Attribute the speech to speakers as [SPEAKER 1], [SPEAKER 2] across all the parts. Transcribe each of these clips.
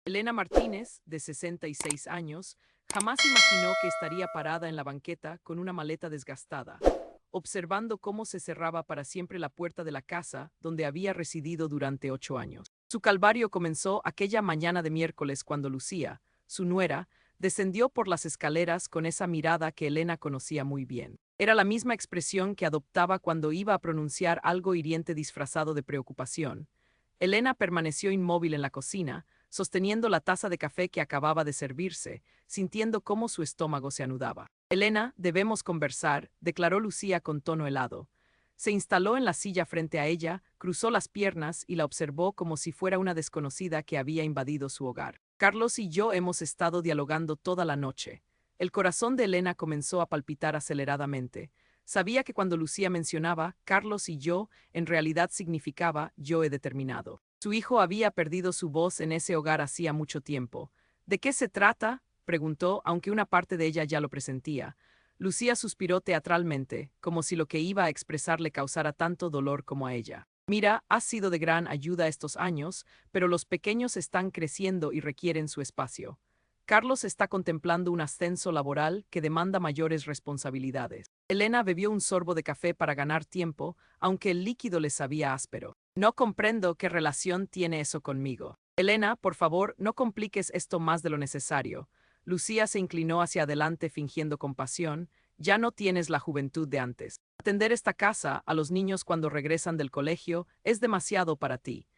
[SPEAKER 1] Elena Martínez, de 66 años, jamás imaginó que estaría parada en la banqueta con una maleta desgastada, observando cómo se cerraba para siempre la puerta de la casa donde había residido durante 8 años. Su calvario comenzó aquella mañana de miércoles cuando Lucía, su nuera, descendió por las escaleras con esa mirada que Elena conocía muy bien. Era la misma expresión que adoptaba cuando iba a pronunciar algo hiriente disfrazado de preocupación. Elena permaneció inmóvil en la cocina, sosteniendo la taza de café que acababa de servirse, sintiendo cómo su estómago se anudaba. Elena, debemos conversar, declaró Lucía con tono helado. Se instaló en la silla frente a ella, cruzó las piernas y la observó como si fuera una desconocida que había invadido su hogar. Carlos y yo hemos estado dialogando toda la noche. El corazón de Elena comenzó a palpitar aceleradamente. Sabía que cuando Lucía mencionaba Carlos y yo, en realidad significaba yo he determinado. Su hijo había perdido su voz en ese hogar hacía mucho tiempo. ¿De qué se trata?, preguntó, aunque una parte de ella ya lo presentía. Lucía suspiró teatralmente, como si lo que iba a expresar le causara tanto dolor como a ella. Mira, has sido de gran ayuda estos años, pero los pequeños están creciendo y requieren su espacio. Carlos está contemplando un ascenso laboral que demanda mayores responsabilidades. Elena bebió un sorbo de café para ganar tiempo, aunque el líquido le sabía áspero. No comprendo qué relación tiene eso conmigo. Elena, por favor, no compliques esto más de lo necesario. Lucía se inclinó hacia adelante fingiendo compasión. Ya no tienes la juventud de antes. Atender esta casa a los niños cuando regresan del colegio es demasiado para ti.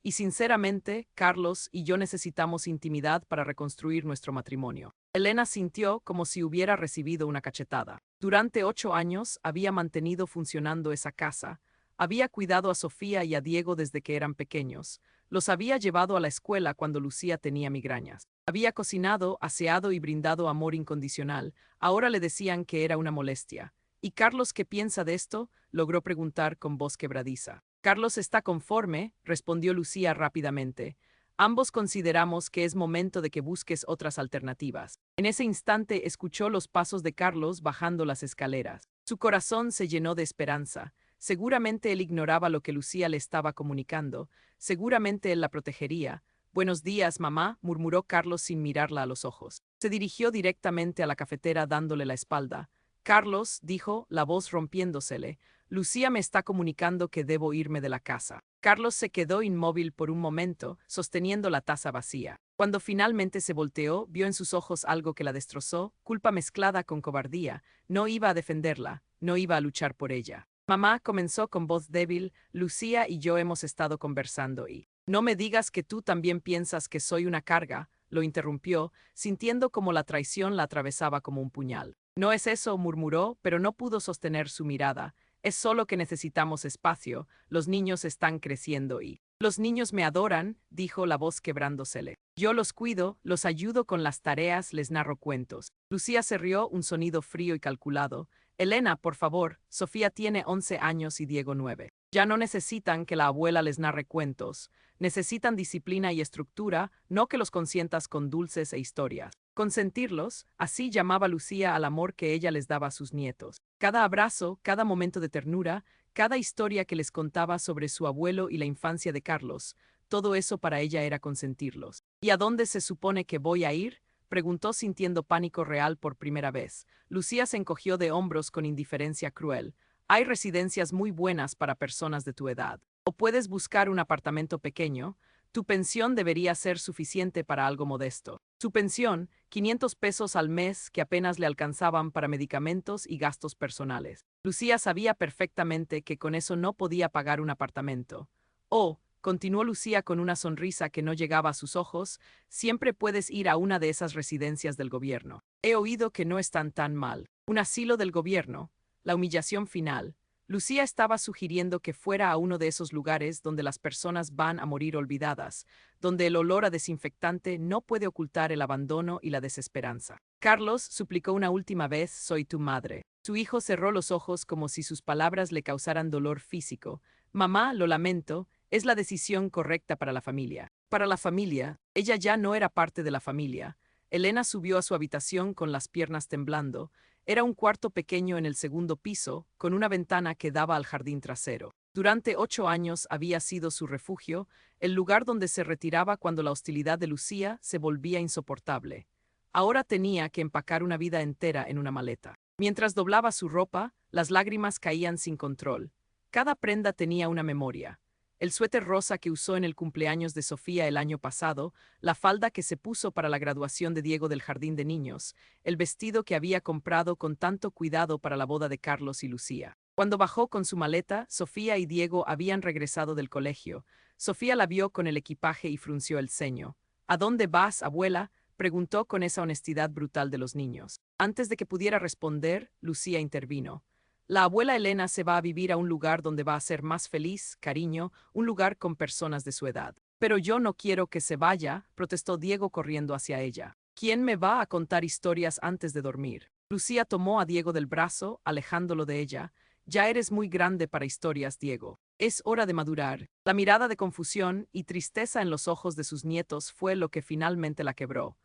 [SPEAKER 1] Y sinceramente, Carlos y yo necesitamos intimidad para reconstruir nuestro matrimonio. Elena sintió como si hubiera recibido una cachetada. Durante 8 años había mantenido funcionando esa casa. Había cuidado a Sofía y a Diego desde que eran pequeños. Los había llevado a la escuela cuando Lucía tenía migrañas. Había cocinado, aseado y brindado amor incondicional. Ahora le decían que era una molestia. ¿Y Carlos qué piensa de esto?, logró preguntar con voz quebradiza. Carlos está conforme, respondió Lucía rápidamente. Ambos consideramos que es momento de que busques otras alternativas. En ese instante escuchó los pasos de Carlos bajando las escaleras. Su corazón se llenó de esperanza. Seguramente él ignoraba lo que Lucía le estaba comunicando. Seguramente él la protegería. Buenos días, mamá, murmuró Carlos sin mirarla a los ojos. Se dirigió directamente a la cafetera dándole la espalda. Carlos, dijo, la voz rompiéndosele, Lucía me está comunicando que debo irme de la casa. Carlos se quedó inmóvil por un momento, sosteniendo la taza vacía. Cuando finalmente se volteó, vio en sus ojos algo que la destrozó, culpa mezclada con cobardía. No iba a defenderla, no iba a luchar por ella. Mamá, comenzó con voz débil, Lucía y yo hemos estado conversando y... No me digas que tú también piensas que soy una carga, lo interrumpió, sintiendo como la traición la atravesaba como un puñal. No es eso, murmuró, pero no pudo sostener su mirada. Es solo que necesitamos espacio, los niños están creciendo y... Los niños me adoran, dijo la voz quebrándosele. Yo los cuido, los ayudo con las tareas, les narro cuentos. Lucía se rió, un sonido frío y calculado. Elena, por favor, Sofía tiene 11 años y Diego 9. Ya no necesitan que la abuela les narre cuentos. Necesitan disciplina y estructura, no que los consientas con dulces e historias. Consentirlos, así llamaba Lucía al amor que ella les daba a sus nietos. Cada abrazo, cada momento de ternura, cada historia que les contaba sobre su abuelo y la infancia de Carlos, todo eso para ella era consentirlos. ¿Y a dónde se supone que voy a ir?, preguntó sintiendo pánico real por primera vez. Lucía se encogió de hombros con indiferencia cruel. Hay residencias muy buenas para personas de tu edad. O puedes buscar un apartamento pequeño. Tu pensión debería ser suficiente para algo modesto. Su pensión, 500 pesos al mes que apenas le alcanzaban para medicamentos y gastos personales. Lucía sabía perfectamente que con eso no podía pagar un apartamento. Oh, continuó Lucía con una sonrisa que no llegaba a sus ojos, siempre puedes ir a una de esas residencias del gobierno. He oído que no están tan mal. Un asilo del gobierno. La humillación final. Lucía estaba sugiriendo que fuera a uno de esos lugares donde las personas van a morir olvidadas, donde el olor a desinfectante no puede ocultar el abandono y la desesperanza. Carlos suplicó una última vez, soy tu madre. Su hijo cerró los ojos como si sus palabras le causaran dolor físico. Mamá, lo lamento, es la decisión correcta para la familia. Para la familia, ella ya no era parte de la familia. Elena subió a su habitación con las piernas temblando. Era un cuarto pequeño en el segundo piso, con una ventana que daba al jardín trasero. Durante 8 años había sido su refugio, el lugar donde se retiraba cuando la hostilidad de Lucía se volvía insoportable. Ahora tenía que empacar una vida entera en una maleta. Mientras doblaba su ropa, las lágrimas caían sin control. Cada prenda tenía una memoria. El suéter rosa que usó en el cumpleaños de Sofía el año pasado, la falda que se puso para la graduación de Diego del jardín de niños, el vestido que había comprado con tanto cuidado para la boda de Carlos y Lucía. Cuando bajó con su maleta, Sofía y Diego habían regresado del colegio. Sofía la vio con el equipaje y frunció el ceño. ¿A dónde vas, abuela?, preguntó con esa honestidad brutal de los niños. Antes de que pudiera responder, Lucía intervino. La abuela Elena se va a vivir a un lugar donde va a ser más feliz, cariño, un lugar con personas de su edad. Pero yo no quiero que se vaya, protestó Diego corriendo hacia ella. ¿Quién me va a contar historias antes de dormir? Lucía tomó a Diego del brazo, alejándolo de ella. Ya eres muy grande para historias, Diego. Es hora de madurar. La mirada de confusión y tristeza en los ojos de sus nietos fue lo que finalmente la quebró.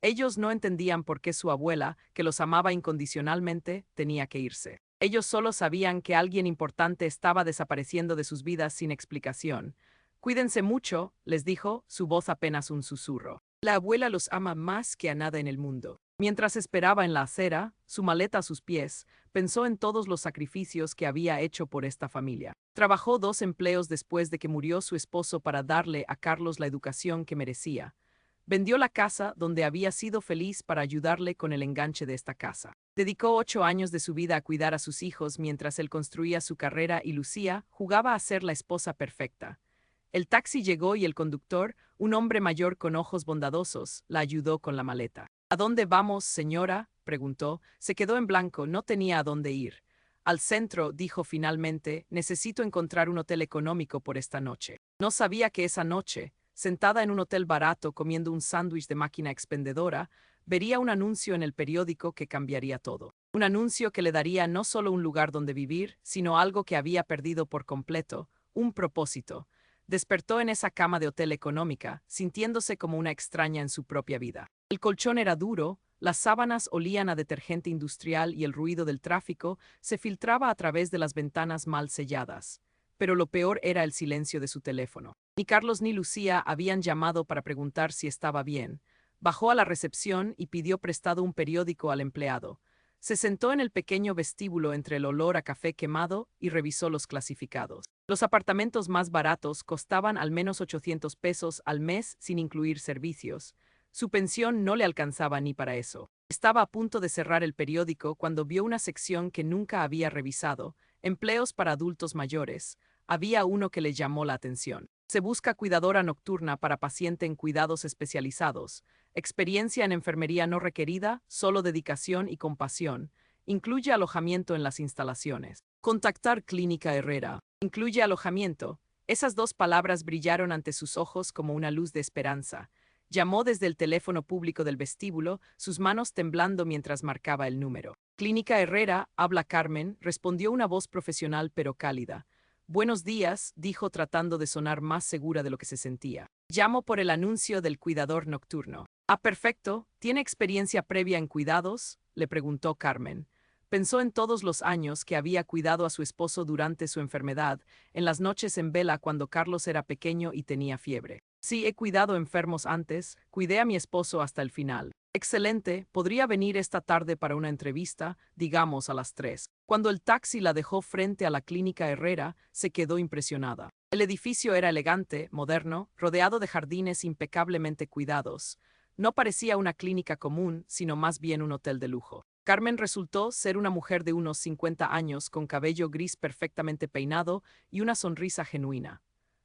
[SPEAKER 1] Ellos no entendían por qué su abuela, que los amaba incondicionalmente, tenía que irse. Ellos solo sabían que alguien importante estaba desapareciendo de sus vidas sin explicación. Cuídense mucho, les dijo, su voz apenas un susurro. La abuela los ama más que a nada en el mundo. Mientras esperaba en la acera, su maleta a sus pies, pensó en todos los sacrificios que había hecho por esta familia. Trabajó 2 empleos después de que murió su esposo para darle a Carlos la educación que merecía. Vendió la casa donde había sido feliz para ayudarle con el enganche de esta casa. Dedicó 8 años de su vida a cuidar a sus hijos mientras él construía su carrera y Lucía jugaba a ser la esposa perfecta. El taxi llegó y el conductor, un hombre mayor con ojos bondadosos, la ayudó con la maleta. ¿A dónde vamos, señora?, preguntó. Se quedó en blanco, no tenía a dónde ir. Al centro, dijo finalmente, necesito encontrar un hotel económico por esta noche. No sabía que esa noche, sentada en un hotel barato comiendo un sándwich de máquina expendedora, vería un anuncio en el periódico que cambiaría todo. Un anuncio que le daría no solo un lugar donde vivir, sino algo que había perdido por completo, un propósito. Despertó en esa cama de hotel económica, sintiéndose como una extraña en su propia vida. El colchón era duro, las sábanas olían a detergente industrial y el ruido del tráfico se filtraba a través de las ventanas mal selladas. Pero lo peor era el silencio de su teléfono. Ni Carlos ni Lucía habían llamado para preguntar si estaba bien. Bajó a la recepción y pidió prestado un periódico al empleado. Se sentó en el pequeño vestíbulo entre el olor a café quemado y revisó los clasificados. Los apartamentos más baratos costaban al menos 800 pesos al mes sin incluir servicios. Su pensión no le alcanzaba ni para eso. Estaba a punto de cerrar el periódico cuando vio una sección que nunca había revisado, empleos para adultos mayores. Había uno que le llamó la atención. Se busca cuidadora nocturna para paciente en cuidados especializados. Experiencia en enfermería no requerida, solo dedicación y compasión. Incluye alojamiento en las instalaciones. Contactar Clínica Herrera. Incluye alojamiento. Esas 2 palabras brillaron ante sus ojos como una luz de esperanza. Llamó desde el teléfono público del vestíbulo, sus manos temblando mientras marcaba el número. Clínica Herrera, habla Carmen, respondió una voz profesional pero cálida. Buenos días, dijo tratando de sonar más segura de lo que se sentía. Llamo por el anuncio del cuidador nocturno. Ah, perfecto. ¿Tiene experiencia previa en cuidados?, le preguntó Carmen. Pensó en todos los años que había cuidado a su esposo durante su enfermedad, en las noches en vela cuando Carlos era pequeño y tenía fiebre. Sí, he cuidado enfermos antes, cuidé a mi esposo hasta el final. Excelente, podría venir esta tarde para una entrevista, digamos a las 3. Cuando el taxi la dejó frente a la Clínica Herrera, se quedó impresionada. El edificio era elegante, moderno, rodeado de jardines impecablemente cuidados. No parecía una clínica común, sino más bien un hotel de lujo. Carmen resultó ser una mujer de unos 50 años con cabello gris perfectamente peinado y una sonrisa genuina.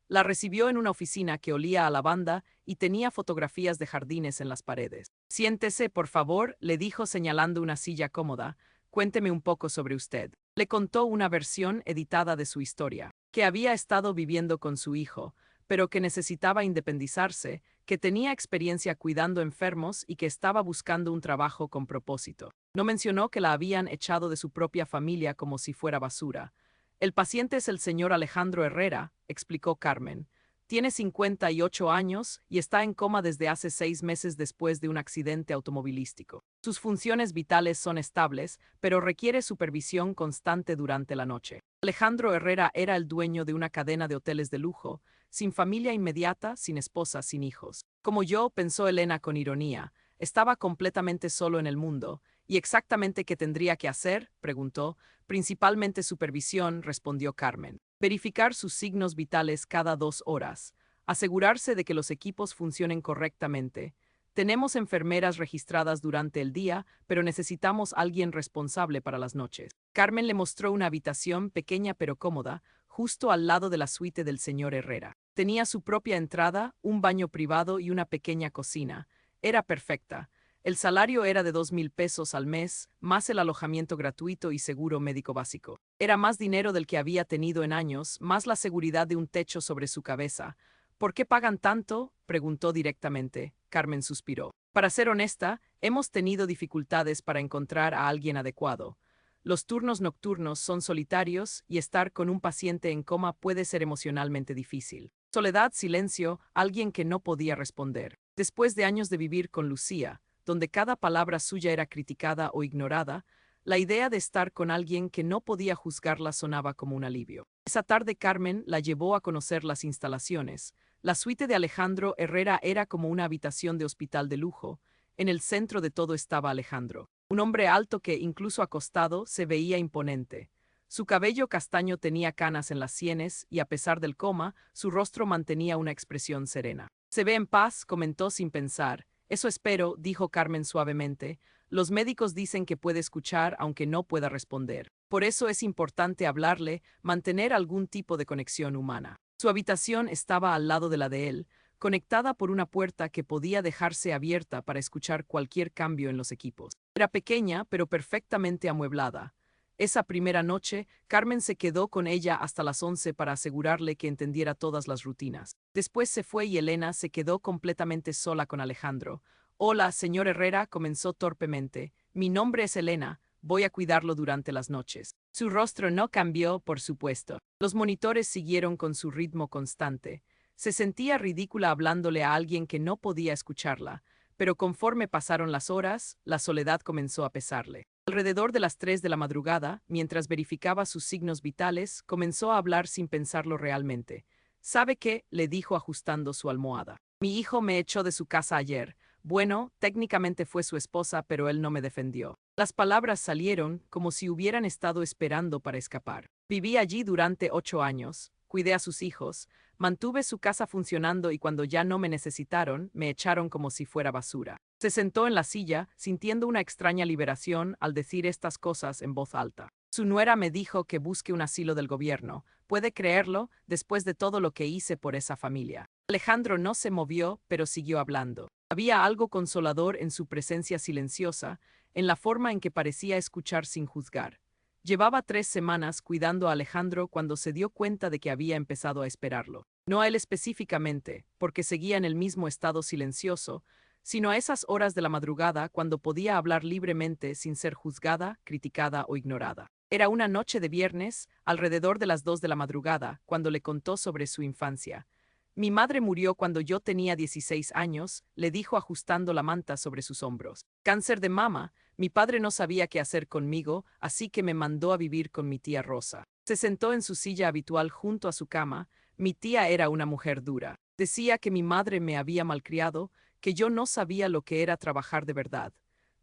[SPEAKER 1] La recibió en una oficina que olía a lavanda y tenía fotografías de jardines en las paredes. Siéntese, por favor, le dijo señalando una silla cómoda. Cuénteme un poco sobre usted. Le contó una versión editada de su historia, que había estado viviendo con su hijo, pero que necesitaba independizarse, que tenía experiencia cuidando enfermos y que estaba buscando un trabajo con propósito. No mencionó que la habían echado de su propia familia como si fuera basura. El paciente es el señor Alejandro Herrera, explicó Carmen. Tiene 58 años y está en coma desde hace 6 meses después de un accidente automovilístico. Sus funciones vitales son estables, pero requiere supervisión constante durante la noche. Alejandro Herrera era el dueño de una cadena de hoteles de lujo, sin familia inmediata, sin esposa, sin hijos. Como yo, pensó Elena con ironía, estaba completamente solo en el mundo. ¿Y exactamente qué tendría que hacer?, preguntó. Principalmente supervisión, respondió Carmen. Verificar sus signos vitales cada 2 horas. Asegurarse de que los equipos funcionen correctamente. Tenemos enfermeras registradas durante el día, pero necesitamos alguien responsable para las noches. Carmen le mostró una habitación pequeña pero cómoda, justo al lado de la suite del señor Herrera. Tenía su propia entrada, un baño privado y una pequeña cocina. Era perfecta. El salario era de 2,000 pesos al mes, más el alojamiento gratuito y seguro médico básico. Era más dinero del que había tenido en años, más la seguridad de un techo sobre su cabeza. ¿Por qué pagan tanto?, preguntó directamente. Carmen suspiró. Para ser honesta, hemos tenido dificultades para encontrar a alguien adecuado. Los turnos nocturnos son solitarios y estar con un paciente en coma puede ser emocionalmente difícil. Soledad, silencio, alguien que no podía responder. Después de años de vivir con Lucía, donde cada palabra suya era criticada o ignorada, la idea de estar con alguien que no podía juzgarla sonaba como un alivio. Esa tarde Carmen la llevó a conocer las instalaciones. La suite de Alejandro Herrera era como una habitación de hospital de lujo. En el centro de todo estaba Alejandro, un hombre alto que, incluso acostado, se veía imponente. Su cabello castaño tenía canas en las sienes y, a pesar del coma, su rostro mantenía una expresión serena. Se ve en paz, comentó sin pensar. Eso espero, dijo Carmen suavemente. Los médicos dicen que puede escuchar aunque no pueda responder. Por eso es importante hablarle, mantener algún tipo de conexión humana. Su habitación estaba al lado de la de él, conectada por una puerta que podía dejarse abierta para escuchar cualquier cambio en los equipos. Era pequeña, pero perfectamente amueblada. Esa primera noche, Carmen se quedó con ella hasta las 11 para asegurarle que entendiera todas las rutinas. Después se fue y Elena se quedó completamente sola con Alejandro. Hola, señor Herrera, comenzó torpemente. Mi nombre es Elena, voy a cuidarlo durante las noches. Su rostro no cambió, por supuesto. Los monitores siguieron con su ritmo constante. Se sentía ridícula hablándole a alguien que no podía escucharla, pero conforme pasaron las horas, la soledad comenzó a pesarle. Alrededor de las 3 de la madrugada, mientras verificaba sus signos vitales, comenzó a hablar sin pensarlo realmente. ¿Sabe qué?, le dijo ajustando su almohada. Mi hijo me echó de su casa ayer. Bueno, técnicamente fue su esposa, pero él no me defendió. Las palabras salieron como si hubieran estado esperando para escapar. Viví allí durante 8 años, cuidé a sus hijos, mantuve su casa funcionando y cuando ya no me necesitaron, me echaron como si fuera basura. Se sentó en la silla, sintiendo una extraña liberación al decir estas cosas en voz alta. Su nuera me dijo que busque un asilo del gobierno. ¿Puede creerlo?, después de todo lo que hice por esa familia. Alejandro no se movió, pero siguió hablando. Había algo consolador en su presencia silenciosa, en la forma en que parecía escuchar sin juzgar. Llevaba 3 semanas cuidando a Alejandro cuando se dio cuenta de que había empezado a esperarlo. No a él específicamente, porque seguía en el mismo estado silencioso, sino a esas horas de la madrugada cuando podía hablar libremente sin ser juzgada, criticada o ignorada. Era una noche de viernes, alrededor de las 2 de la madrugada, cuando le contó sobre su infancia. Mi madre murió cuando yo tenía 16 años, le dijo ajustando la manta sobre sus hombros. Cáncer de mama, mi padre no sabía qué hacer conmigo, así que me mandó a vivir con mi tía Rosa. Se sentó en su silla habitual junto a su cama. Mi tía era una mujer dura. Decía que mi madre me había malcriado, que yo no sabía lo que era trabajar de verdad.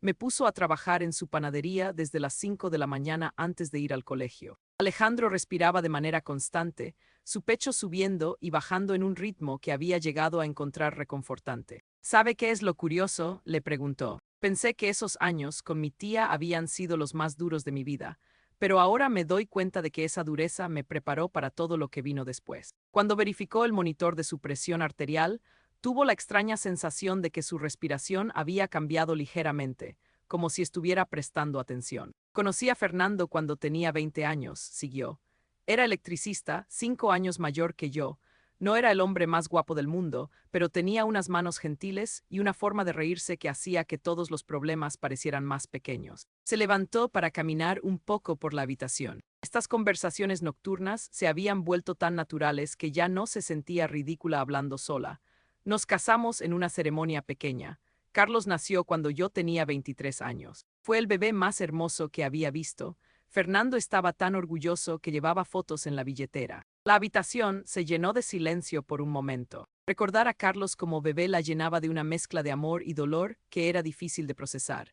[SPEAKER 1] Me puso a trabajar en su panadería desde las 5 de la mañana antes de ir al colegio. Alejandro respiraba de manera constante, su pecho subiendo y bajando en un ritmo que había llegado a encontrar reconfortante. ¿Sabe qué es lo curioso?, le preguntó. Pensé que esos años con mi tía habían sido los más duros de mi vida, pero ahora me doy cuenta de que esa dureza me preparó para todo lo que vino después. Cuando verificó el monitor de su presión arterial, tuvo la extraña sensación de que su respiración había cambiado ligeramente, como si estuviera prestando atención. Conocí a Fernando cuando tenía 20 años, siguió. Era electricista, 5 años mayor que yo. No era el hombre más guapo del mundo, pero tenía unas manos gentiles y una forma de reírse que hacía que todos los problemas parecieran más pequeños. Se levantó para caminar un poco por la habitación. Estas conversaciones nocturnas se habían vuelto tan naturales que ya no se sentía ridícula hablando sola. Nos casamos en una ceremonia pequeña. Carlos nació cuando yo tenía 23 años. Fue el bebé más hermoso que había visto. Fernando estaba tan orgulloso que llevaba fotos en la billetera. La habitación se llenó de silencio por un momento. Recordar a Carlos como bebé la llenaba de una mezcla de amor y dolor que era difícil de procesar.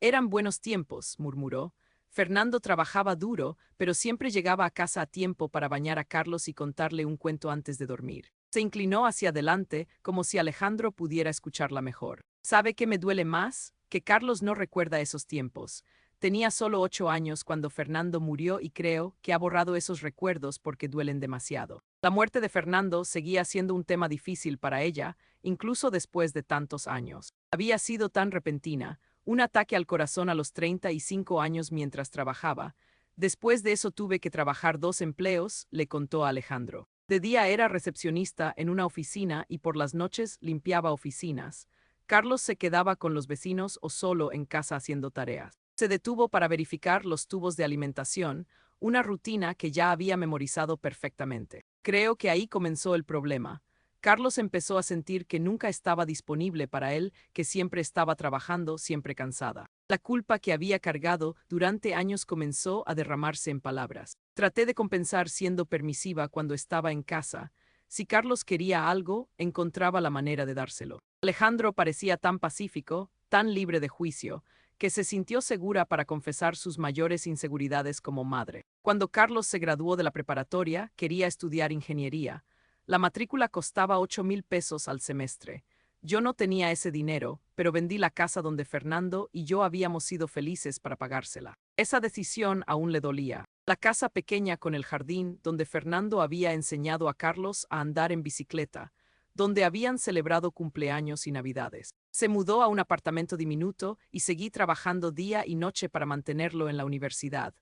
[SPEAKER 1] Eran buenos tiempos, murmuró. Fernando trabajaba duro, pero siempre llegaba a casa a tiempo para bañar a Carlos y contarle un cuento antes de dormir. Se inclinó hacia adelante, como si Alejandro pudiera escucharla mejor. ¿Sabe qué me duele más? Que Carlos no recuerda esos tiempos. Tenía solo 8 años cuando Fernando murió y creo que ha borrado esos recuerdos porque duelen demasiado. La muerte de Fernando seguía siendo un tema difícil para ella, incluso después de tantos años. Había sido tan repentina, un ataque al corazón a los 35 años mientras trabajaba. Después de eso tuve que trabajar 2 empleos, le contó a Alejandro. De día era recepcionista en una oficina y por las noches limpiaba oficinas. Carlos se quedaba con los vecinos o solo en casa haciendo tareas. Se detuvo para verificar los tubos de alimentación, una rutina que ya había memorizado perfectamente. Creo que ahí comenzó el problema. Carlos empezó a sentir que nunca estaba disponible para él, que siempre estaba trabajando, siempre cansada. La culpa que había cargado durante años comenzó a derramarse en palabras. Traté de compensar siendo permisiva cuando estaba en casa. Si Carlos quería algo, encontraba la manera de dárselo. Alejandro parecía tan pacífico, tan libre de juicio, que se sintió segura para confesar sus mayores inseguridades como madre. Cuando Carlos se graduó de la preparatoria, quería estudiar ingeniería. La matrícula costaba 8,000 pesos al semestre. Yo no tenía ese dinero, pero vendí la casa donde Fernando y yo habíamos sido felices para pagársela. Esa decisión aún le dolía. La casa pequeña con el jardín, donde Fernando había enseñado a Carlos a andar en bicicleta, donde habían celebrado cumpleaños y navidades. Se mudó a un apartamento diminuto y seguí trabajando día y noche para mantenerlo en la universidad.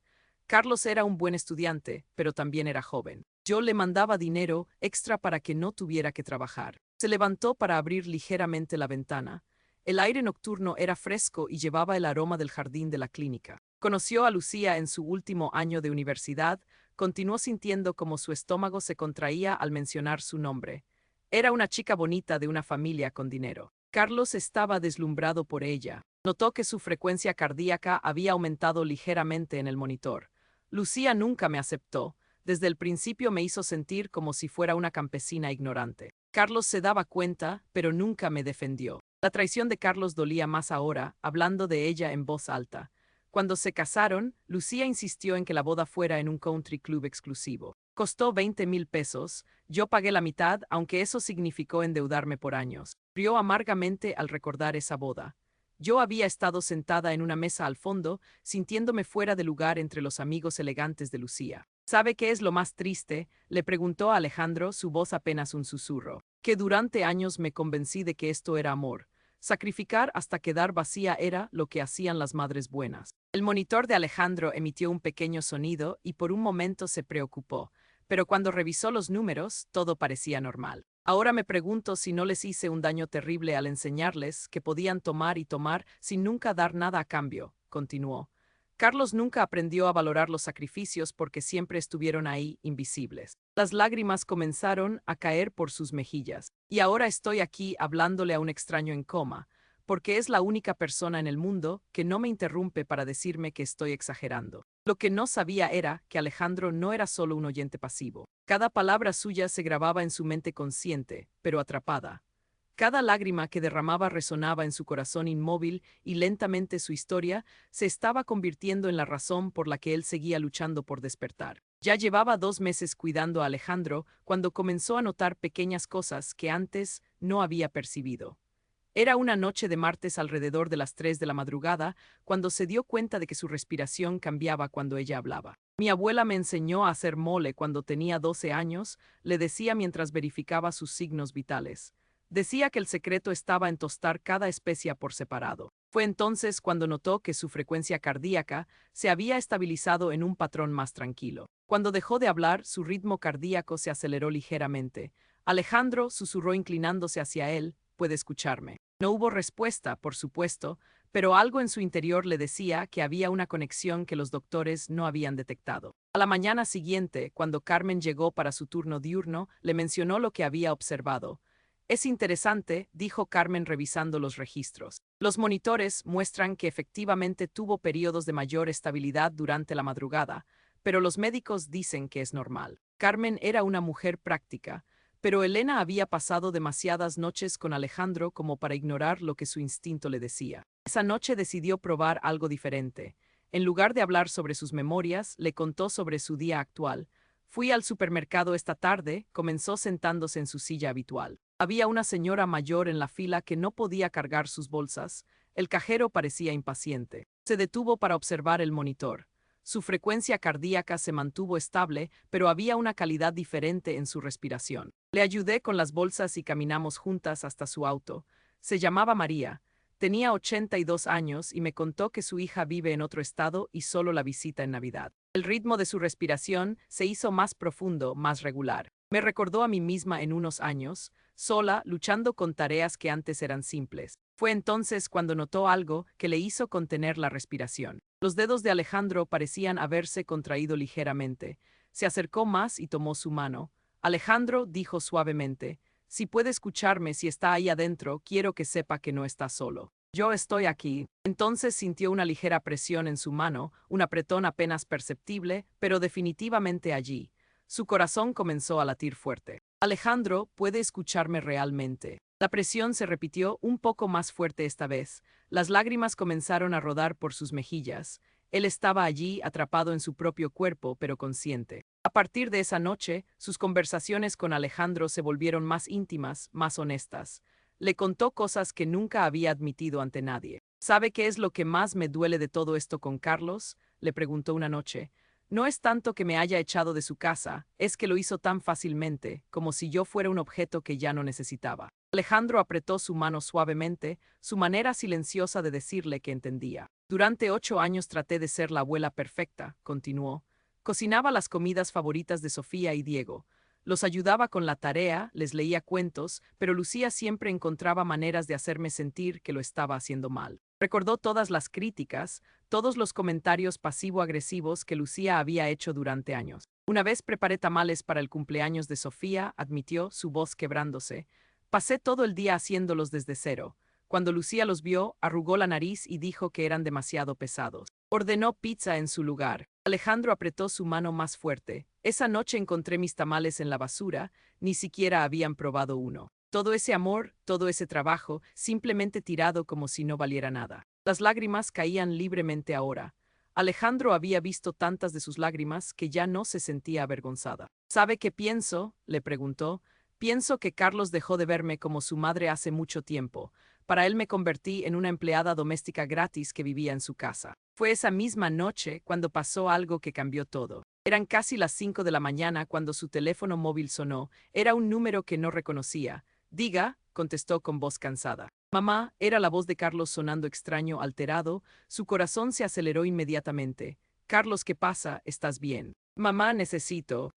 [SPEAKER 1] Carlos era un buen estudiante, pero también era joven. Yo le mandaba dinero extra para que no tuviera que trabajar. Se levantó para abrir ligeramente la ventana. El aire nocturno era fresco y llevaba el aroma del jardín de la clínica. Conoció a Lucía en su último año de universidad, continuó sintiendo como su estómago se contraía al mencionar su nombre. Era una chica bonita de una familia con dinero. Carlos estaba deslumbrado por ella. Notó que su frecuencia cardíaca había aumentado ligeramente en el monitor. Lucía nunca me aceptó. Desde el principio me hizo sentir como si fuera una campesina ignorante. Carlos se daba cuenta, pero nunca me defendió. La traición de Carlos dolía más ahora, hablando de ella en voz alta. Cuando se casaron, Lucía insistió en que la boda fuera en un country club exclusivo. Costó 20,000 pesos, yo pagué la mitad, aunque eso significó endeudarme por años. Rió amargamente al recordar esa boda. Yo había estado sentada en una mesa al fondo, sintiéndome fuera de lugar entre los amigos elegantes de Lucía. ¿Sabe qué es lo más triste?, le preguntó a Alejandro, su voz apenas un susurro. Que durante años me convencí de que esto era amor. Sacrificar hasta quedar vacía era lo que hacían las madres buenas. El monitor de Alejandro emitió un pequeño sonido y por un momento se preocupó, pero cuando revisó los números, todo parecía normal. Ahora me pregunto si no les hice un daño terrible al enseñarles que podían tomar y tomar sin nunca dar nada a cambio, continuó. Carlos nunca aprendió a valorar los sacrificios porque siempre estuvieron ahí, invisibles. Las lágrimas comenzaron a caer por sus mejillas. Y ahora estoy aquí hablándole a un extraño en coma, porque es la única persona en el mundo que no me interrumpe para decirme que estoy exagerando. Lo que no sabía era que Alejandro no era solo un oyente pasivo. Cada palabra suya se grababa en su mente consciente, pero atrapada. Cada lágrima que derramaba resonaba en su corazón inmóvil y lentamente su historia se estaba convirtiendo en la razón por la que él seguía luchando por despertar. Ya llevaba 2 meses cuidando a Alejandro cuando comenzó a notar pequeñas cosas que antes no había percibido. Era una noche de martes alrededor de las 3 de la madrugada cuando se dio cuenta de que su respiración cambiaba cuando ella hablaba. Mi abuela me enseñó a hacer mole cuando tenía 12 años, le decía mientras verificaba sus signos vitales. Decía que el secreto estaba en tostar cada especia por separado. Fue entonces cuando notó que su frecuencia cardíaca se había estabilizado en un patrón más tranquilo. Cuando dejó de hablar, su ritmo cardíaco se aceleró ligeramente. Alejandro susurró inclinándose hacia él, «¿Puede escucharme?». No hubo respuesta, por supuesto, pero algo en su interior le decía que había una conexión que los doctores no habían detectado. A la mañana siguiente, cuando Carmen llegó para su turno diurno, le mencionó lo que había observado. Es interesante, dijo Carmen revisando los registros. Los monitores muestran que efectivamente tuvo periodos de mayor estabilidad durante la madrugada, pero los médicos dicen que es normal. Carmen era una mujer práctica, pero Elena había pasado demasiadas noches con Alejandro como para ignorar lo que su instinto le decía. Esa noche decidió probar algo diferente. En lugar de hablar sobre sus memorias, le contó sobre su día actual. Fui al supermercado esta tarde, comenzó sentándose en su silla habitual. Había una señora mayor en la fila que no podía cargar sus bolsas. El cajero parecía impaciente. Se detuvo para observar el monitor. Su frecuencia cardíaca se mantuvo estable, pero había una calidad diferente en su respiración. Le ayudé con las bolsas y caminamos juntas hasta su auto. Se llamaba María. Tenía 82 años y me contó que su hija vive en otro estado y solo la visita en Navidad. El ritmo de su respiración se hizo más profundo, más regular. Me recordó a mí misma en unos años, sola, luchando con tareas que antes eran simples. Fue entonces cuando notó algo que le hizo contener la respiración. Los dedos de Alejandro parecían haberse contraído ligeramente. Se acercó más y tomó su mano. Alejandro dijo suavemente, si puede escucharme, si está ahí adentro, quiero que sepa que no está solo. Yo estoy aquí. Entonces sintió una ligera presión en su mano, un apretón apenas perceptible, pero definitivamente allí. Su corazón comenzó a latir fuerte. Alejandro, ¿puede escucharme realmente? La presión se repitió un poco más fuerte esta vez. Las lágrimas comenzaron a rodar por sus mejillas. Él estaba allí, atrapado en su propio cuerpo, pero consciente. A partir de esa noche, sus conversaciones con Alejandro se volvieron más íntimas, más honestas. Le contó cosas que nunca había admitido ante nadie. ¿Sabe qué es lo que más me duele de todo esto con Carlos?, le preguntó una noche. No es tanto que me haya echado de su casa, es que lo hizo tan fácilmente, como si yo fuera un objeto que ya no necesitaba. Alejandro apretó su mano suavemente, su manera silenciosa de decirle que entendía. Durante 8 años traté de ser la abuela perfecta, continuó. Cocinaba las comidas favoritas de Sofía y Diego. Los ayudaba con la tarea, les leía cuentos, pero Lucía siempre encontraba maneras de hacerme sentir que lo estaba haciendo mal. Recordó todas las críticas, todos los comentarios pasivo-agresivos que Lucía había hecho durante años. Una vez preparé tamales para el cumpleaños de Sofía, admitió, su voz quebrándose. Pasé todo el día haciéndolos desde cero. Cuando Lucía los vio, arrugó la nariz y dijo que eran demasiado pesados. Ordenó pizza en su lugar. Alejandro apretó su mano más fuerte. Esa noche encontré mis tamales en la basura, ni siquiera habían probado uno. Todo ese amor, todo ese trabajo, simplemente tirado como si no valiera nada. Las lágrimas caían libremente ahora. Alejandro había visto tantas de sus lágrimas que ya no se sentía avergonzada. ¿Sabe qué pienso?, le preguntó. Pienso que Carlos dejó de verme como su madre hace mucho tiempo. Para él me convertí en una empleada doméstica gratis que vivía en su casa. Fue esa misma noche cuando pasó algo que cambió todo. Eran casi las 5 de la mañana cuando su teléfono móvil sonó. Era un número que no reconocía. Diga, contestó con voz cansada. Mamá, era la voz de Carlos sonando extraño, alterado. Su corazón se aceleró inmediatamente. Carlos, ¿qué pasa? ¿Estás bien? Mamá, necesito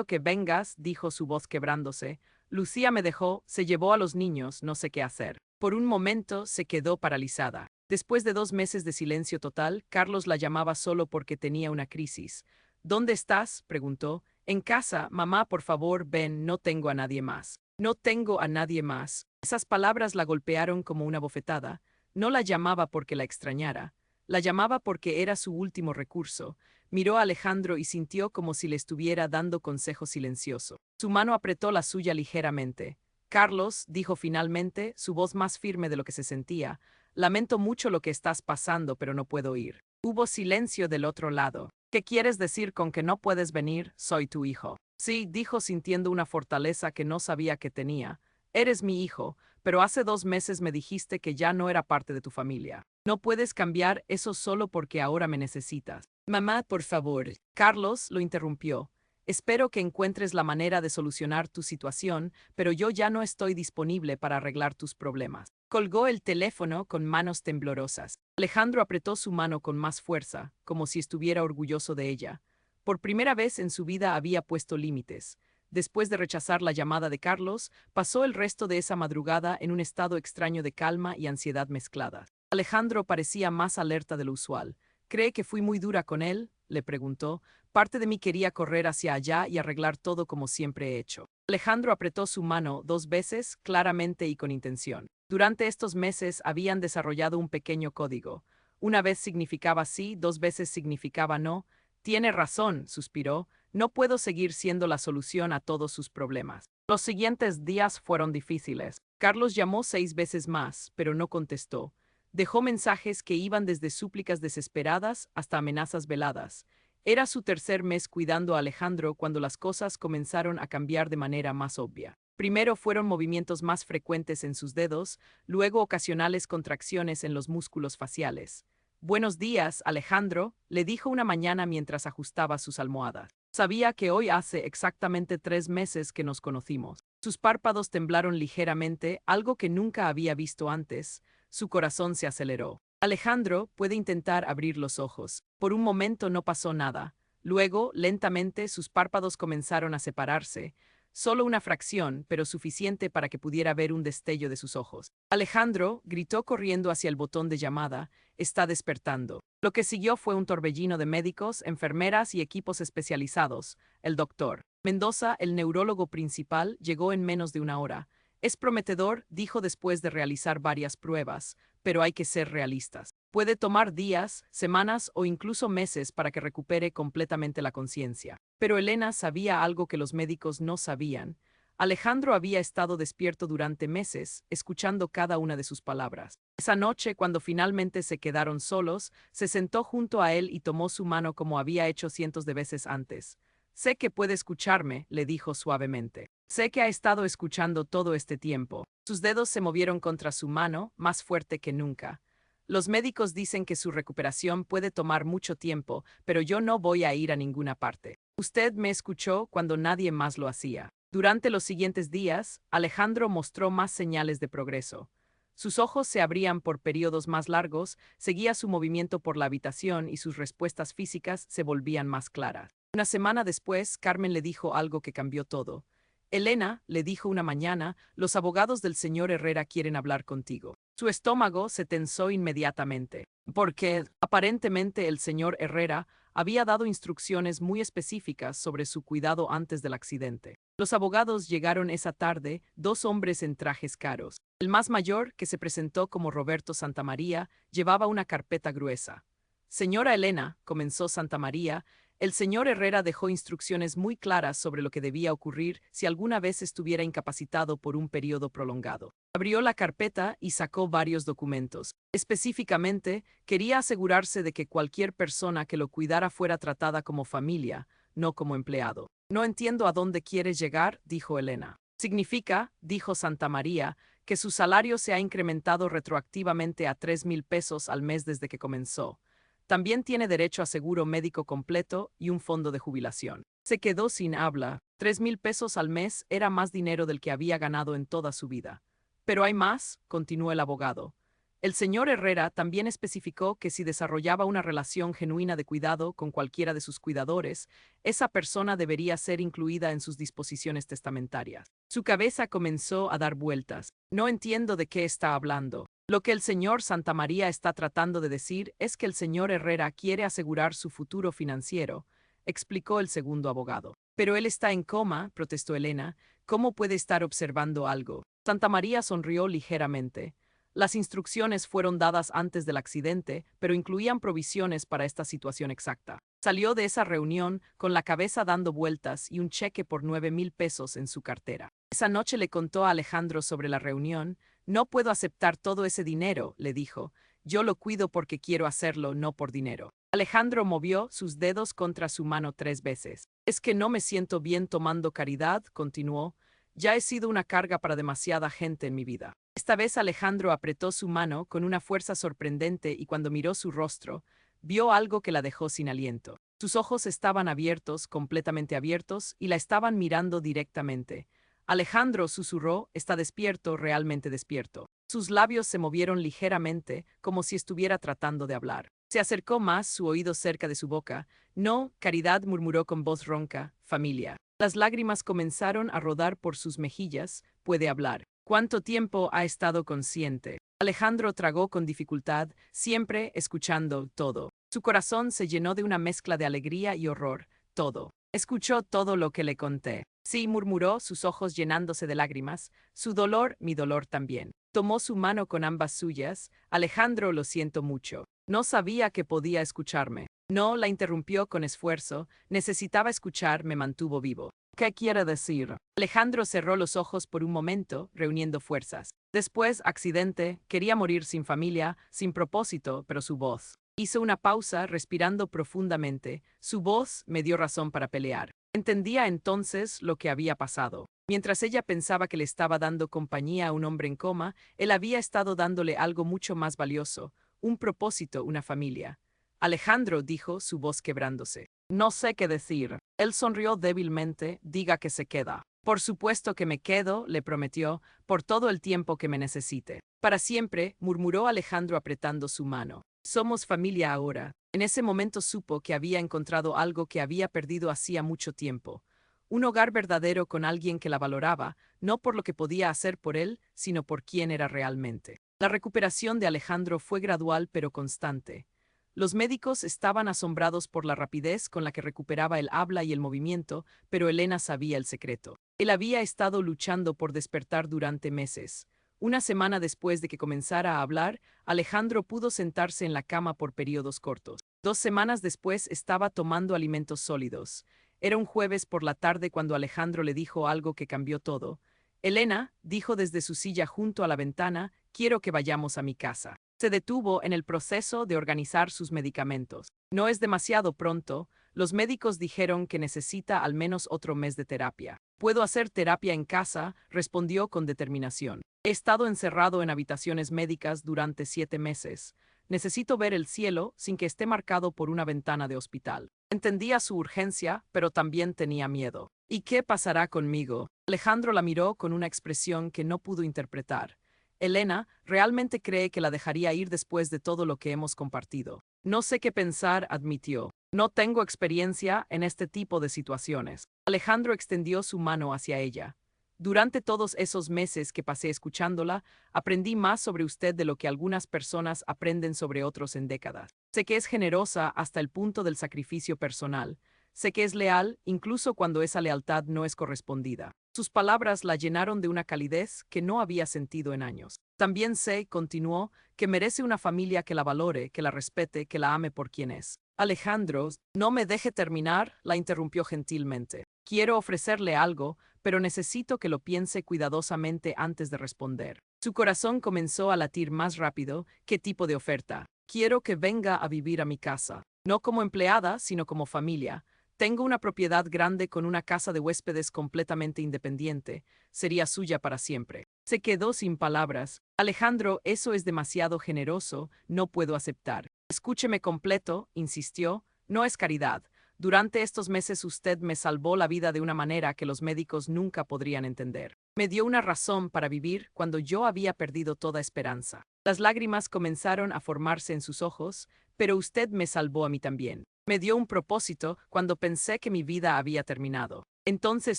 [SPEAKER 1] que vengas, dijo su voz quebrándose. Lucía me dejó, se llevó a los niños, no sé qué hacer. Por un momento se quedó paralizada. Después de 2 meses de silencio total, Carlos la llamaba solo porque tenía una crisis. ¿Dónde estás?, preguntó. En casa, mamá, por favor, ven, no tengo a nadie más. No tengo a nadie más. Esas palabras la golpearon como una bofetada. No la llamaba porque la extrañara. La llamaba porque era su último recurso. Miró a Alejandro y sintió como si le estuviera dando consejo silencioso. Su mano apretó la suya ligeramente. Carlos, dijo finalmente, su voz más firme de lo que se sentía. Lamento mucho lo que estás pasando, pero no puedo ir. Hubo silencio del otro lado. ¿Qué quieres decir con que no puedes venir? Soy tu hijo. Sí, dijo sintiendo una fortaleza que no sabía que tenía. Eres mi hijo, pero hace 2 meses me dijiste que ya no era parte de tu familia. No puedes cambiar eso solo porque ahora me necesitas. Mamá, por favor. Carlos lo interrumpió. Espero que encuentres la manera de solucionar tu situación, pero yo ya no estoy disponible para arreglar tus problemas. Colgó el teléfono con manos temblorosas. Alejandro apretó su mano con más fuerza, como si estuviera orgulloso de ella. Por primera vez en su vida había puesto límites. Después de rechazar la llamada de Carlos, pasó el resto de esa madrugada en un estado extraño de calma y ansiedad mezcladas. Alejandro parecía más alerta de lo usual. ¿Cree que fui muy dura con él?, le preguntó. Parte de mí quería correr hacia allá y arreglar todo como siempre he hecho. Alejandro apretó su mano 2 veces, claramente y con intención. Durante estos meses habían desarrollado un pequeño código. Una vez significaba sí, 2 veces significaba no. Tiene razón, suspiró. No puedo seguir siendo la solución a todos sus problemas. Los siguientes días fueron difíciles. Carlos llamó 6 veces más, pero no contestó. Dejó mensajes que iban desde súplicas desesperadas hasta amenazas veladas. Era su tercer mes cuidando a Alejandro cuando las cosas comenzaron a cambiar de manera más obvia. Primero fueron movimientos más frecuentes en sus dedos, luego ocasionales contracciones en los músculos faciales. Buenos días, Alejandro, le dijo una mañana mientras ajustaba sus almohadas. Sabía que hoy hace exactamente 3 meses que nos conocimos. Sus párpados temblaron ligeramente, algo que nunca había visto antes. Su corazón se aceleró. Alejandro puede intentar abrir los ojos. Por un momento no pasó nada. Luego, lentamente, sus párpados comenzaron a separarse. Solo una fracción, pero suficiente para que pudiera ver un destello de sus ojos. Alejandro gritó corriendo hacia el botón de llamada. Está despertando. Lo que siguió fue un torbellino de médicos, enfermeras y equipos especializados. El doctor Mendoza, el neurólogo principal, llegó en menos de una hora. Es prometedor, dijo después de realizar varias pruebas, pero hay que ser realistas. Puede tomar días, semanas o incluso meses para que recupere completamente la conciencia. Pero Elena sabía algo que los médicos no sabían. Alejandro había estado despierto durante meses, escuchando cada una de sus palabras. Esa noche, cuando finalmente se quedaron solos, se sentó junto a él y tomó su mano como había hecho cientos de veces antes. Sé que puede escucharme, le dijo suavemente. Sé que ha estado escuchando todo este tiempo. Sus dedos se movieron contra su mano, más fuerte que nunca. Los médicos dicen que su recuperación puede tomar mucho tiempo, pero yo no voy a ir a ninguna parte. Usted me escuchó cuando nadie más lo hacía. Durante los siguientes días, Alejandro mostró más señales de progreso. Sus ojos se abrían por periodos más largos, seguía su movimiento por la habitación y sus respuestas físicas se volvían más claras. Una semana después, Carmen le dijo algo que cambió todo. Elena, le dijo una mañana, los abogados del señor Herrera quieren hablar contigo. Su estómago se tensó inmediatamente, porque, aparentemente, el señor Herrera había dado instrucciones muy específicas sobre su cuidado antes del accidente. Los abogados llegaron esa tarde, 2 hombres en trajes caros. El más mayor, que se presentó como Roberto Santamaría, llevaba una carpeta gruesa. Señora Elena, comenzó Santamaría, el señor Herrera dejó instrucciones muy claras sobre lo que debía ocurrir si alguna vez estuviera incapacitado por un periodo prolongado. Abrió la carpeta y sacó varios documentos. Específicamente, quería asegurarse de que cualquier persona que lo cuidara fuera tratada como familia, no como empleado. No entiendo a dónde quieres llegar, dijo Elena. Significa, dijo Santamaría, que su salario se ha incrementado retroactivamente a 3,000 pesos al mes desde que comenzó. También tiene derecho a seguro médico completo y un fondo de jubilación. Se quedó sin habla. 3,000 pesos al mes era más dinero del que había ganado en toda su vida. Pero hay más, continuó el abogado. El señor Herrera también especificó que si desarrollaba una relación genuina de cuidado con cualquiera de sus cuidadores, esa persona debería ser incluida en sus disposiciones testamentarias. Su cabeza comenzó a dar vueltas. No entiendo de qué está hablando. Lo que el señor Santamaría está tratando de decir es que el señor Herrera quiere asegurar su futuro financiero, explicó el segundo abogado. Pero él está en coma, protestó Elena. ¿Cómo puede estar observando algo? Santamaría sonrió ligeramente. Las instrucciones fueron dadas antes del accidente, pero incluían provisiones para esta situación exacta. Salió de esa reunión con la cabeza dando vueltas y un cheque por 9,000 pesos en su cartera. Esa noche le contó a Alejandro sobre la reunión. No puedo aceptar todo ese dinero, le dijo. Yo lo cuido porque quiero hacerlo, no por dinero. Alejandro movió sus dedos contra su mano 3 veces. Es que no me siento bien tomando caridad, continuó. Ya he sido una carga para demasiada gente en mi vida. Esta vez Alejandro apretó su mano con una fuerza sorprendente y cuando miró su rostro, vio algo que la dejó sin aliento. Sus ojos estaban abiertos, completamente abiertos, y la estaban mirando directamente. Alejandro susurró, está despierto, realmente despierto. Sus labios se movieron ligeramente, como si estuviera tratando de hablar. Se acercó más, su oído cerca de su boca. No, Caridad murmuró con voz ronca, familia. Las lágrimas comenzaron a rodar por sus mejillas. Puede hablar. ¿Cuánto tiempo ha estado consciente? Alejandro tragó con dificultad, siempre escuchando todo. Su corazón se llenó de una mezcla de alegría y horror. Todo. Escuchó todo lo que le conté. Sí, murmuró, sus ojos llenándose de lágrimas. Su dolor, mi dolor también. Tomó su mano con ambas suyas. Alejandro, lo siento mucho. No sabía que podía escucharme. No, la interrumpió con esfuerzo. Necesitaba escuchar, me mantuvo vivo. ¿Qué quiere decir? Alejandro cerró los ojos por un momento, reuniendo fuerzas. Después, accidente, quería morir sin familia, sin propósito, pero su voz. Hizo una pausa, respirando profundamente. Su voz me dio razón para pelear. Entendía entonces lo que había pasado. Mientras ella pensaba que le estaba dando compañía a un hombre en coma, él había estado dándole algo mucho más valioso, un propósito, una familia. Alejandro, dijo, su voz quebrándose. No sé qué decir. Él sonrió débilmente, diga que se queda. Por supuesto que me quedo, le prometió, por todo el tiempo que me necesite. Para siempre, murmuró Alejandro apretando su mano. Somos familia ahora. En ese momento supo que había encontrado algo que había perdido hacía mucho tiempo. Un hogar verdadero con alguien que la valoraba, no por lo que podía hacer por él, sino por quién era realmente. La recuperación de Alejandro fue gradual pero constante. Los médicos estaban asombrados por la rapidez con la que recuperaba el habla y el movimiento, pero Elena sabía el secreto. Él había estado luchando por despertar durante meses. Una semana después de que comenzara a hablar, Alejandro pudo sentarse en la cama por periodos cortos. 2 semanas después estaba tomando alimentos sólidos. Era un jueves por la tarde cuando Alejandro le dijo algo que cambió todo. Elena, dijo desde su silla junto a la ventana, quiero que vayamos a mi casa. Se detuvo en el proceso de organizar sus medicamentos. No es demasiado pronto, los médicos dijeron que necesita al menos otro mes de terapia. Puedo hacer terapia en casa, respondió con determinación. He estado encerrado en habitaciones médicas durante 7 meses. Necesito ver el cielo sin que esté marcado por una ventana de hospital. Entendía su urgencia, pero también tenía miedo. ¿Y qué pasará conmigo? Alejandro la miró con una expresión que no pudo interpretar. Elena realmente cree que la dejaría ir después de todo lo que hemos compartido. No sé qué pensar, admitió. No tengo experiencia en este tipo de situaciones. Alejandro extendió su mano hacia ella. Durante todos esos meses que pasé escuchándola, aprendí más sobre usted de lo que algunas personas aprenden sobre otros en décadas. Sé que es generosa hasta el punto del sacrificio personal. Sé que es leal, incluso cuando esa lealtad no es correspondida. Sus palabras la llenaron de una calidez que no había sentido en años. También sé, continuó, que merece una familia que la valore, que la respete, que la ame por quien es. Alejandro, no me deje terminar, la interrumpió gentilmente. Quiero ofrecerle algo, pero necesito que lo piense cuidadosamente antes de responder. Su corazón comenzó a latir más rápido. ¿Qué tipo de oferta? Quiero que venga a vivir a mi casa. No como empleada, sino como familia. Tengo una propiedad grande con una casa de huéspedes completamente independiente. Sería suya para siempre. Se quedó sin palabras. Alejandro, eso es demasiado generoso, no puedo aceptar. Escúcheme completo, insistió. No es caridad. Durante estos meses usted me salvó la vida de una manera que los médicos nunca podrían entender. Me dio una razón para vivir cuando yo había perdido toda esperanza. Las lágrimas comenzaron a formarse en sus ojos, pero usted me salvó a mí también. Me dio un propósito cuando pensé que mi vida había terminado. Entonces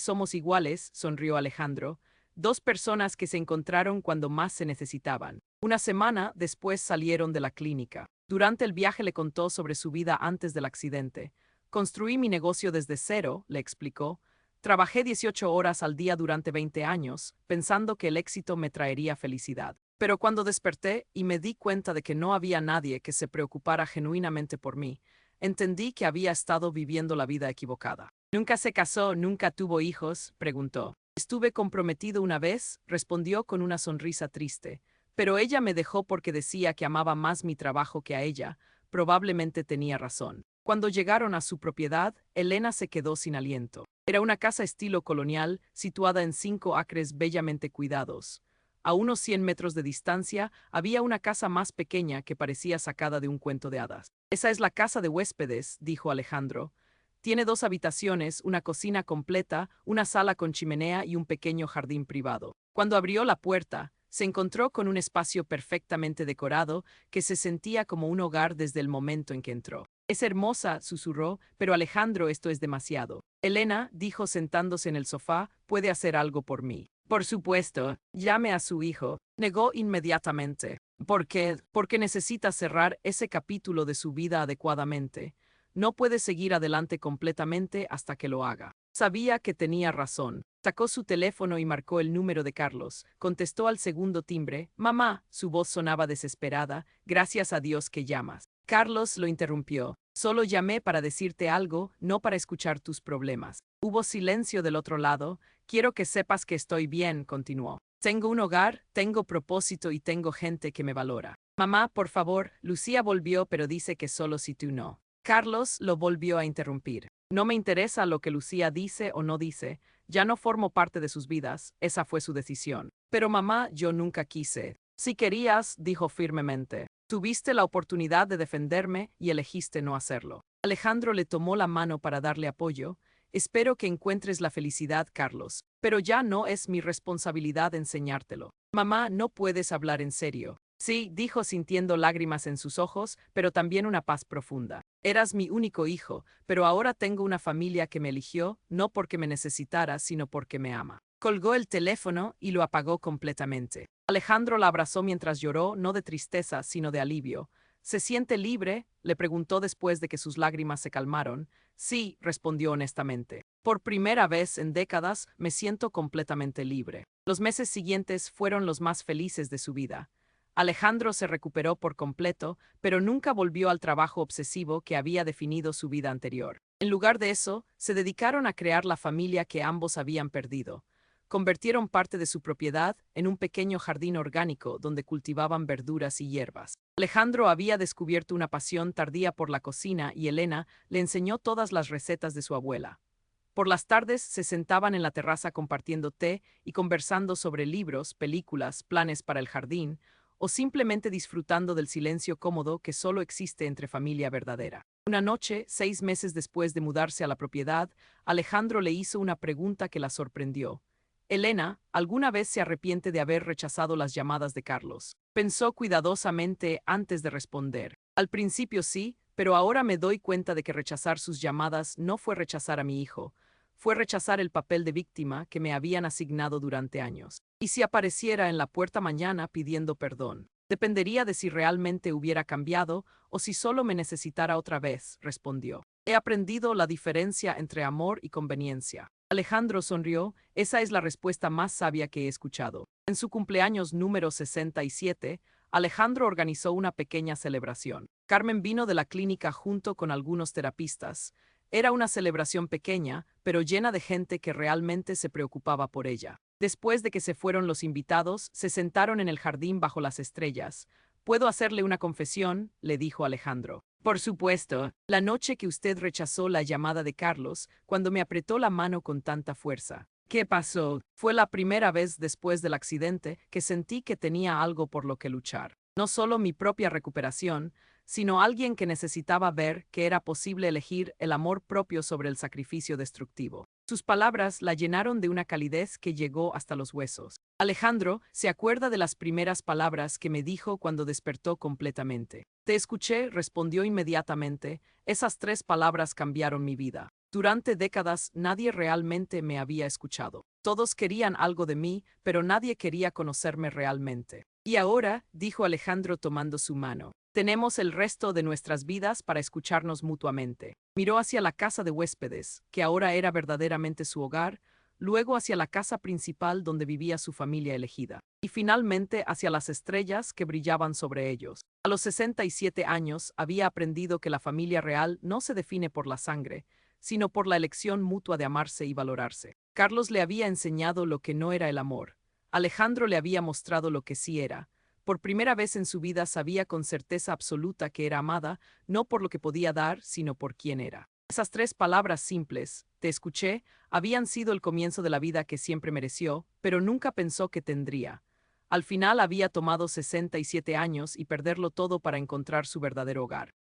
[SPEAKER 1] somos iguales, sonrió Alejandro, 2 personas que se encontraron cuando más se necesitaban. Una semana después salieron de la clínica. Durante el viaje le contó sobre su vida antes del accidente. Construí mi negocio desde cero, le explicó. Trabajé 18 horas al día durante 20 años, pensando que el éxito me traería felicidad. Pero cuando desperté y me di cuenta de que no había nadie que se preocupara genuinamente por mí, entendí que había estado viviendo la vida equivocada. ¿Nunca se casó, nunca tuvo hijos?, preguntó. Estuve comprometido una vez, respondió con una sonrisa triste, pero ella me dejó porque decía que amaba más mi trabajo que a ella. Probablemente tenía razón. Cuando llegaron a su propiedad, Elena se quedó sin aliento. Era una casa estilo colonial, situada en 5 acres bellamente cuidados. A unos 100 metros de distancia había una casa más pequeña que parecía sacada de un cuento de hadas. Esa es la casa de huéspedes, dijo Alejandro. Tiene 2 habitaciones, una cocina completa, una sala con chimenea y un pequeño jardín privado. Cuando abrió la puerta, Se encontró con un espacio perfectamente decorado que se sentía como un hogar desde el momento en que entró. Es hermosa, susurró, pero Alejandro, esto es demasiado. Elena, dijo sentándose en el sofá, puede hacer algo por mí. Por supuesto, llame a su hijo. Negó inmediatamente. ¿Por qué? Porque necesita cerrar ese capítulo de su vida adecuadamente. No puede seguir adelante completamente hasta que lo haga. Sabía que tenía razón. Sacó su teléfono y marcó el número de Carlos. Contestó al segundo timbre. Mamá, su voz sonaba desesperada. Gracias a Dios que llamas. Carlos lo interrumpió. Solo llamé para decirte algo, no para escuchar tus problemas. Hubo silencio del otro lado. Quiero que sepas que estoy bien, continuó. Tengo un hogar, tengo propósito y tengo gente que me valora. Mamá, por favor, Lucía volvió, pero dice que solo si tú no. Carlos lo volvió a interrumpir. No me interesa lo que Lucía dice o no dice. Ya no formo parte de sus vidas, esa fue su decisión. Pero mamá, yo nunca quise. Si querías, dijo firmemente. Tuviste la oportunidad de defenderme y elegiste no hacerlo. Alejandro le tomó la mano para darle apoyo. Espero que encuentres la felicidad, Carlos, pero ya no es mi responsabilidad enseñártelo. Mamá, no puedes hablar en serio. Sí, dijo sintiendo lágrimas en sus ojos, pero también una paz profunda. Eras mi único hijo, pero ahora tengo una familia que me eligió, no porque me necesitara, sino porque me ama. Colgó el teléfono y lo apagó completamente. Alejandro la abrazó mientras lloró, no de tristeza, sino de alivio. ¿Se siente libre?, le preguntó después de que sus lágrimas se calmaron. Sí, respondió honestamente. Por primera vez en décadas me siento completamente libre. Los meses siguientes fueron los más felices de su vida. Alejandro se recuperó por completo, pero nunca volvió al trabajo obsesivo que había definido su vida anterior. En lugar de eso, se dedicaron a crear la familia que ambos habían perdido. Convirtieron parte de su propiedad en un pequeño jardín orgánico donde cultivaban verduras y hierbas. Alejandro había descubierto una pasión tardía por la cocina y Elena le enseñó todas las recetas de su abuela. Por las tardes se sentaban en la terraza compartiendo té y conversando sobre libros, películas, planes para el jardín, o simplemente disfrutando del silencio cómodo que solo existe entre familia verdadera. Una noche, 6 meses después de mudarse a la propiedad, Alejandro le hizo una pregunta que la sorprendió. Elena, ¿alguna vez se arrepiente de haber rechazado las llamadas de Carlos? Pensó cuidadosamente antes de responder. Al principio sí, pero ahora me doy cuenta de que rechazar sus llamadas no fue rechazar a mi hijo, fue rechazar el papel de víctima que me habían asignado durante años. ¿Y si apareciera en la puerta mañana pidiendo perdón? Dependería de si realmente hubiera cambiado o si solo me necesitara otra vez, respondió. He aprendido la diferencia entre amor y conveniencia. Alejandro sonrió, esa es la respuesta más sabia que he escuchado. En su cumpleaños número 67, Alejandro organizó una pequeña celebración. Carmen vino de la clínica junto con algunos terapistas. Era una celebración pequeña, pero llena de gente que realmente se preocupaba por ella. Después de que se fueron los invitados, se sentaron en el jardín bajo las estrellas. ¿Puedo hacerle una confesión?, le dijo Alejandro. Por supuesto, la noche que usted rechazó la llamada de Carlos, cuando me apretó la mano con tanta fuerza. ¿Qué pasó? Fue la primera vez después del accidente que sentí que tenía algo por lo que luchar. No solo mi propia recuperación, sino alguien que necesitaba ver que era posible elegir el amor propio sobre el sacrificio destructivo. Sus palabras la llenaron de una calidez que llegó hasta los huesos. Alejandro se acuerda de las primeras palabras que me dijo cuando despertó completamente. Te escuché, respondió inmediatamente. Esas 3 palabras cambiaron mi vida. Durante décadas nadie realmente me había escuchado. Todos querían algo de mí, pero nadie quería conocerme realmente. Y ahora, dijo Alejandro tomando su mano, tenemos el resto de nuestras vidas para escucharnos mutuamente. Miró hacia la casa de huéspedes, que ahora era verdaderamente su hogar, luego hacia la casa principal donde vivía su familia elegida, y finalmente hacia las estrellas que brillaban sobre ellos. A los 67 años había aprendido que la familia real no se define por la sangre, sino por la elección mutua de amarse y valorarse. Carlos le había enseñado lo que no era el amor. Alejandro le había mostrado lo que sí era. Por primera vez en su vida sabía con certeza absoluta que era amada, no por lo que podía dar, sino por quién era. Esas 3 palabras simples, te escuché, habían sido el comienzo de la vida que siempre mereció, pero nunca pensó que tendría. Al final había tomado 67 años y perderlo todo para encontrar su verdadero hogar.